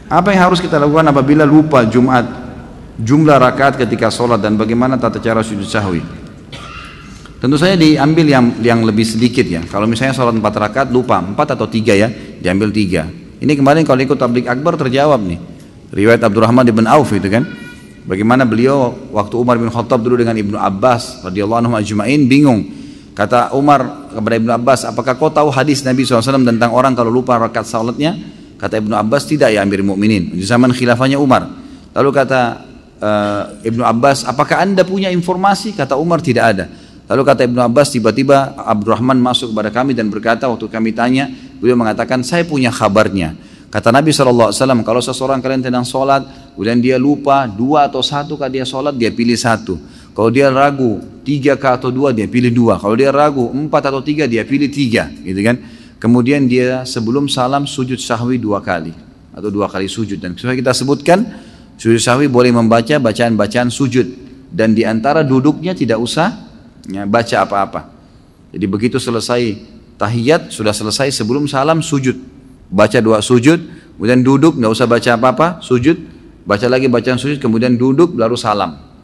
Apa yang harus kita lakukan apabila lupa Jumat, jumlah rakaat ketika sholat, dan bagaimana tata cara sujud sahwi? Tentu saja diambil yang lebih sedikit ya. Kalau misalnya sholat 4 rakaat lupa 4 atau 3 ya, diambil 3. Ini kemarin kalau ikut tablik akbar terjawab nih, riwayat Abdurrahman bin Auf itu kan, bagaimana beliau waktu Umar bin Khattab dulu dengan Ibnu Abbas radhiyallahu anhu ajma'in bingung. Kata Umar kepada Ibnu Abbas, apakah kau tahu hadis Nabi SAW tentang orang kalau lupa rakaat salatnya? Kata Ibnu Abbas, tidak ya Amirul Mukminin, di zaman khilafahnya Umar. Lalu kata Ibnu Abbas, apakah anda punya informasi? Kata Umar, tidak ada. Lalu kata Ibnu Abbas, tiba-tiba Abdurrahman masuk kepada kami dan berkata, waktu kami tanya, beliau mengatakan, saya punya kabarnya. Kata Nabi SAW, kalau seseorang kalian sedang sholat, kemudian dia lupa 2 atau 1 kali dia sholat, dia pilih 1. Kalau dia ragu 3 atau 2, dia pilih 2. Kalau dia ragu 4 atau 3, dia pilih 3, gitu kan? Kemudian dia sebelum salam sujud sahwi 2 kali atau 2 kali sujud. Dan sesuai kita sebutkan, sujud sahwi boleh membaca bacaan-bacaan sujud, dan diantara duduknya tidak usah ya, baca apa-apa. Jadi begitu selesai tahiyat, sudah selesai, sebelum salam sujud, baca 2 sujud, kemudian duduk, nggak usah baca apa-apa, sujud, baca lagi bacaan sujud, kemudian duduk baru salam.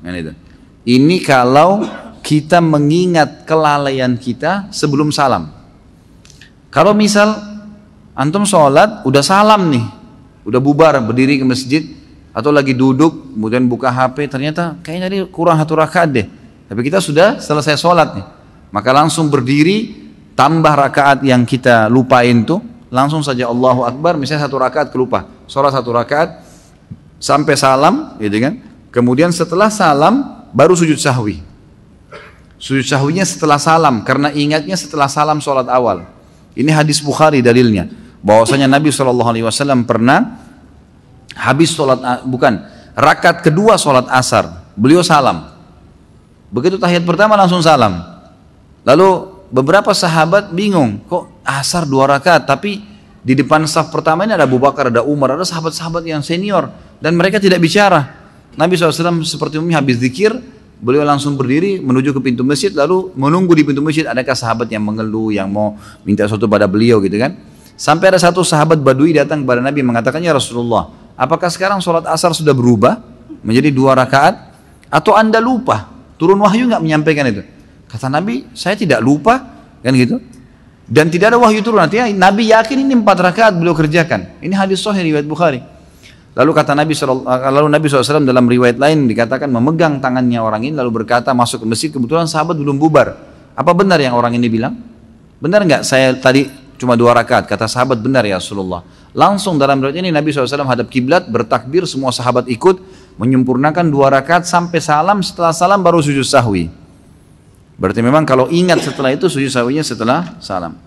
Ini kalau kita mengingat kelalaian kita sebelum salam. Kalau misal antum sholat udah salam nih, udah bubar berdiri ke masjid, atau lagi duduk kemudian buka HP, ternyata kayaknya tadi kurang 1 rakaat deh, tapi kita sudah selesai sholat nih, maka langsung berdiri, tambah rakaat yang kita lupain tuh, langsung saja Allahu Akbar. Misalnya 1 rakaat kelupa, sholat 1 rakaat sampai salam, gitu kan? Kemudian setelah salam baru sujud sahwi. Sujud sahwinya setelah salam, karena ingatnya setelah salam sholat awal. Ini hadis Bukhari dalilnya, bahwasanya Nabi SAW pernah habis sholat, rakaat kedua sholat asar, beliau salam. Begitu tahiyat pertama langsung salam. Lalu beberapa sahabat bingung, kok asar 2 rakaat, tapi di depan saf pertama ini ada Abu Bakar, ada Umar, ada sahabat-sahabat yang senior, dan mereka tidak bicara. Nabi SAW seperti umumnya habis zikir, beliau langsung berdiri menuju ke pintu masjid, lalu menunggu di pintu masjid adakah sahabat yang mengeluh, yang mau minta sesuatu pada beliau, gitu kan. Sampai ada satu sahabat Badui datang kepada Nabi mengatakan, ya Rasulullah, apakah sekarang sholat asar sudah berubah menjadi 2 rakaat, atau anda lupa? Turun wahyu nggak menyampaikan itu? Kata Nabi, saya tidak lupa, kan gitu. Dan tidak ada wahyu turun, artinya Nabi yakin ini 4 rakaat beliau kerjakan. Ini hadis sahih riwayat Bukhari. Lalu kata Nabi SAW dalam riwayat lain dikatakan memegang tangannya orang ini lalu berkata, masuk ke masjid, kebetulan sahabat belum bubar. Apa benar yang orang ini bilang? Benar nggak saya tadi cuma 2 rakaat? Kata sahabat, benar ya Rasulullah. Langsung dalam riwayat ini Nabi SAW hadap kiblat, bertakbir, semua sahabat ikut, menyempurnakan 2 rakaat sampai salam, setelah salam baru sujud sahwi. Berarti memang kalau ingat setelah itu sujud sahwinya setelah salam.